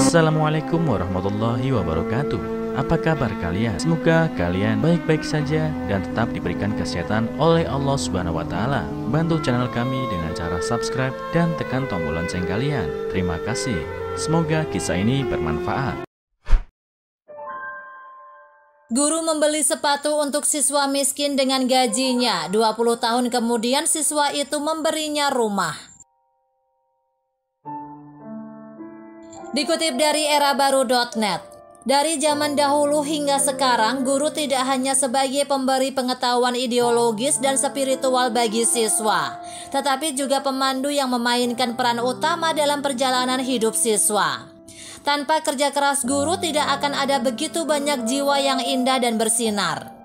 Assalamualaikum warahmatullahi wabarakatuh. Apa kabar kalian? Semoga kalian baik-baik saja dan tetap diberikan kesehatan oleh Allah Subhanahu wa Ta'ala. Bantu channel kami dengan cara subscribe dan tekan tombol lonceng kalian. Terima kasih. Semoga kisah ini bermanfaat. Guru membeli sepatu untuk siswa miskin dengan gajinya. 20 tahun kemudian siswa itu memberinya rumah. Dikutip dari erabaru.net, dari zaman dahulu hingga sekarang, guru tidak hanya sebagai pemberi pengetahuan ideologis dan spiritual bagi siswa, tetapi juga pemandu yang memainkan peran utama dalam perjalanan hidup siswa. Tanpa kerja keras guru, tidak akan ada begitu banyak jiwa yang indah dan bersinar.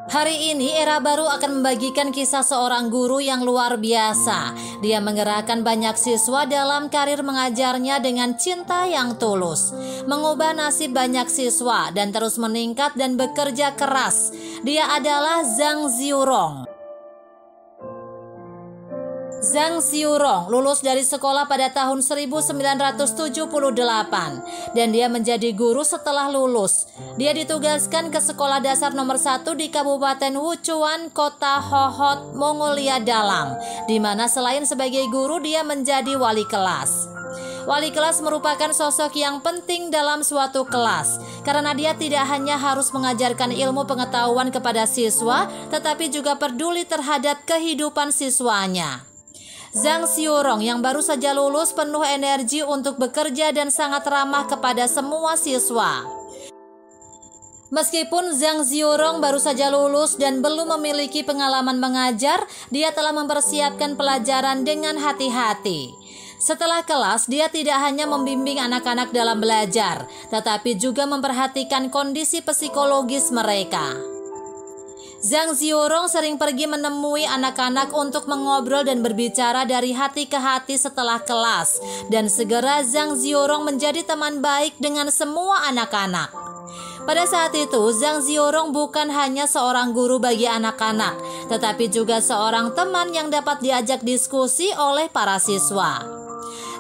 Hari ini Era Baru akan membagikan kisah seorang guru yang luar biasa. Dia menggerakkan banyak siswa dalam karir mengajarnya dengan cinta yang tulus, mengubah nasib banyak siswa dan terus meningkat dan bekerja keras. Dia adalah Zhang Xiurong. Zhang Xiurong lulus dari sekolah pada tahun 1978 dan dia menjadi guru setelah lulus. Dia ditugaskan ke sekolah dasar nomor 1 di Kabupaten Wuchuan, Kota Hohhot, Mongolia Dalam, di mana selain sebagai guru dia menjadi wali kelas. Wali kelas merupakan sosok yang penting dalam suatu kelas karena dia tidak hanya harus mengajarkan ilmu pengetahuan kepada siswa, tetapi juga peduli terhadap kehidupan siswanya. Zhang Xiurong yang baru saja lulus penuh energi untuk bekerja dan sangat ramah kepada semua siswa. Meskipun Zhang Xiurong baru saja lulus dan belum memiliki pengalaman mengajar, dia telah mempersiapkan pelajaran dengan hati-hati. Setelah kelas, dia tidak hanya membimbing anak-anak dalam belajar, tetapi juga memperhatikan kondisi psikologis mereka. Zhang Xiurong sering pergi menemui anak-anak untuk mengobrol dan berbicara dari hati ke hati setelah kelas, dan segera Zhang Xiurong menjadi teman baik dengan semua anak-anak. Pada saat itu, Zhang Xiurong bukan hanya seorang guru bagi anak-anak, tetapi juga seorang teman yang dapat diajak diskusi oleh para siswa.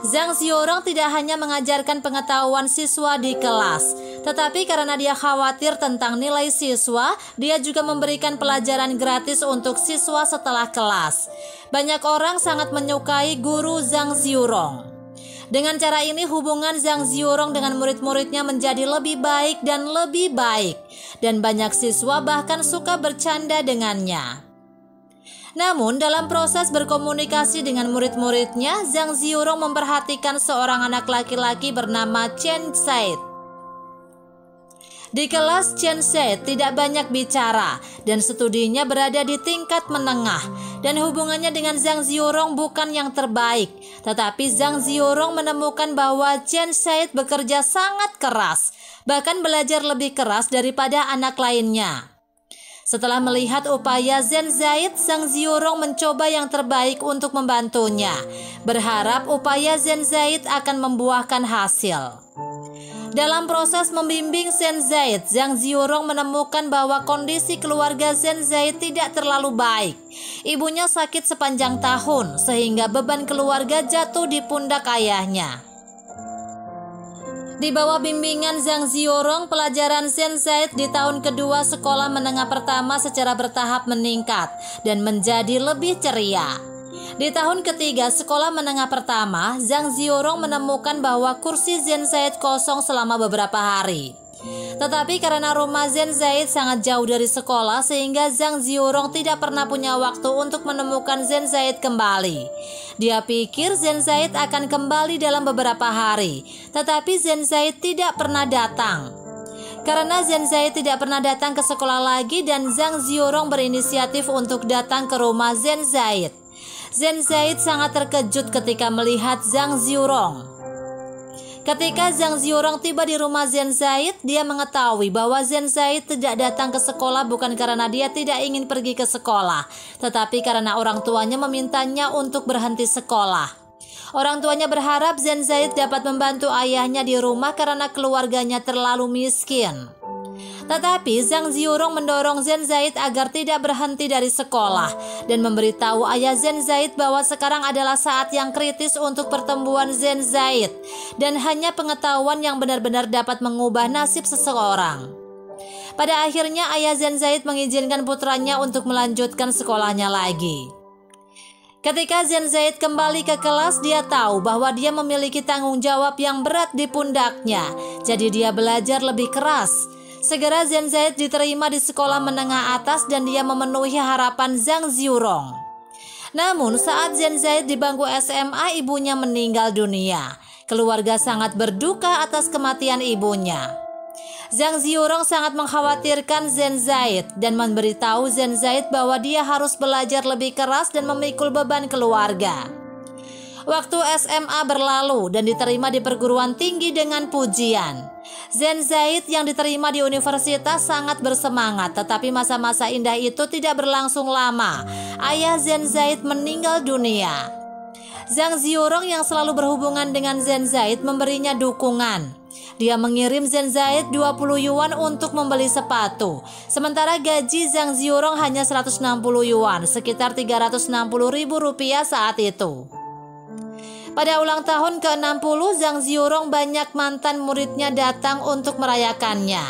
Zhang Xiurong tidak hanya mengajarkan pengetahuan siswa di kelas, tetapi karena dia khawatir tentang nilai siswa, dia juga memberikan pelajaran gratis untuk siswa setelah kelas. Banyak orang sangat menyukai guru Zhang Xiurong. Dengan cara ini, hubungan Zhang Xiurong dengan murid-muridnya menjadi lebih baik dan lebih baik, dan banyak siswa bahkan suka bercanda dengannya. Namun dalam proses berkomunikasi dengan murid-muridnya, Zhang Xiurong memperhatikan seorang anak laki-laki bernama Chen Said. Di kelas, Chen Said tidak banyak bicara dan studinya berada di tingkat menengah, dan hubungannya dengan Zhang Xiurong bukan yang terbaik. Tetapi Zhang Xiurong menemukan bahwa Chen Said bekerja sangat keras, bahkan belajar lebih keras daripada anak lainnya. Setelah melihat upaya Chen Said, Zhang Xiurong mencoba yang terbaik untuk membantunya, berharap upaya Chen Said akan membuahkan hasil. Dalam proses membimbing Chen Said, Zhang Xiurong menemukan bahwa kondisi keluarga Chen Said tidak terlalu baik. Ibunya sakit sepanjang tahun, sehingga beban keluarga jatuh di pundak ayahnya. Di bawah bimbingan Zhang Xiurong, pelajaran Chen Said di tahun kedua sekolah menengah pertama secara bertahap meningkat dan menjadi lebih ceria. Di tahun ketiga sekolah menengah pertama, Zhang Xiurong menemukan bahwa kursi Chen Said kosong selama beberapa hari. Tetapi karena rumah Chen Said sangat jauh dari sekolah, sehingga Zhang Xiurong tidak pernah punya waktu untuk menemukan Chen Said kembali. Dia pikir Chen Said akan kembali dalam beberapa hari, tetapi Chen Said tidak pernah datang. Karena Chen Said tidak pernah datang ke sekolah lagi, dan Zhang Xiurong berinisiatif untuk datang ke rumah Chen Said. Chen Said sangat terkejut ketika melihat Zhang Xiurong. Ketika Zhang Xiurong tiba di rumah Chen Said, dia mengetahui bahwa Chen Said tidak datang ke sekolah bukan karena dia tidak ingin pergi ke sekolah, tetapi karena orang tuanya memintanya untuk berhenti sekolah. Orang tuanya berharap Chen Said dapat membantu ayahnya di rumah karena keluarganya terlalu miskin. Tetapi Zhang Ziurong mendorong Zhen Zaid agar tidak berhenti dari sekolah dan memberitahu ayah Zhen Zaid bahwa sekarang adalah saat yang kritis untuk pertumbuhan Zhen Zaid dan hanya pengetahuan yang benar-benar dapat mengubah nasib seseorang. Pada akhirnya ayah Zhen Zaid mengizinkan putranya untuk melanjutkan sekolahnya lagi. Ketika Zhen Zaid kembali ke kelas, dia tahu bahwa dia memiliki tanggung jawab yang berat di pundaknya, jadi dia belajar lebih keras. Segera Zhen Zaid diterima di sekolah menengah atas dan dia memenuhi harapan Zhang Ziurong. Namun saat Zhen Zaid di bangku SMA, ibunya meninggal dunia. Keluarga sangat berduka atas kematian ibunya. Zhang Ziurong sangat mengkhawatirkan Zhen Zaid dan memberitahu Zhen Zaid bahwa dia harus belajar lebih keras dan memikul beban keluarga. Waktu SMA berlalu dan diterima di perguruan tinggi dengan pujian. Zhen Zaid yang diterima di universitas sangat bersemangat, tetapi masa-masa indah itu tidak berlangsung lama. Ayah Zhen Zaid meninggal dunia. Zhang Ziurong yang selalu berhubungan dengan Zhen Zaid memberinya dukungan. Dia mengirim Zhen Zaid 20 yuan untuk membeli sepatu. Sementara gaji Zhang Ziurong hanya 160 yuan, sekitar 360.000 rupiah saat itu. Pada ulang tahun ke-60, Zhang Ziurong banyak mantan muridnya datang untuk merayakannya.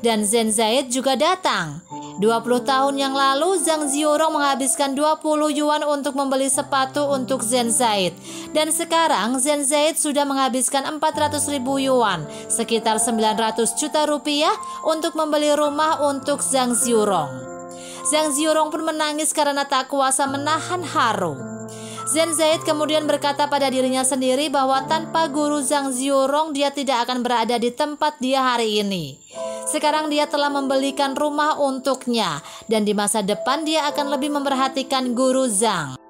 Dan Zhen Zaid juga datang. 20 tahun yang lalu, Zhang Ziurong menghabiskan 20 yuan untuk membeli sepatu untuk Zhen Zaid. Dan sekarang, Zhen Zaid sudah menghabiskan 400.000 yuan, sekitar 900 juta rupiah, untuk membeli rumah untuk Zhang Ziurong. Zhang Ziurong pun menangis karena tak kuasa menahan haru. Zhen Zaid kemudian berkata pada dirinya sendiri bahwa tanpa guru Zhang Ziurong dia tidak akan berada di tempat dia hari ini. Sekarang dia telah membelikan rumah untuknya dan di masa depan dia akan lebih memperhatikan guru Zhang.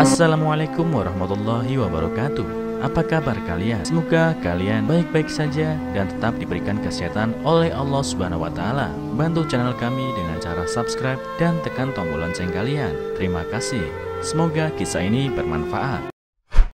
Assalamualaikum warahmatullahi wabarakatuh. Apa kabar kalian? Semoga kalian baik-baik saja dan tetap diberikan kesehatan oleh Allah Subhanahu wa Ta'ala. Bantu channel kami dengan cara subscribe dan tekan tombol lonceng kalian. Terima kasih. Semoga kisah ini bermanfaat.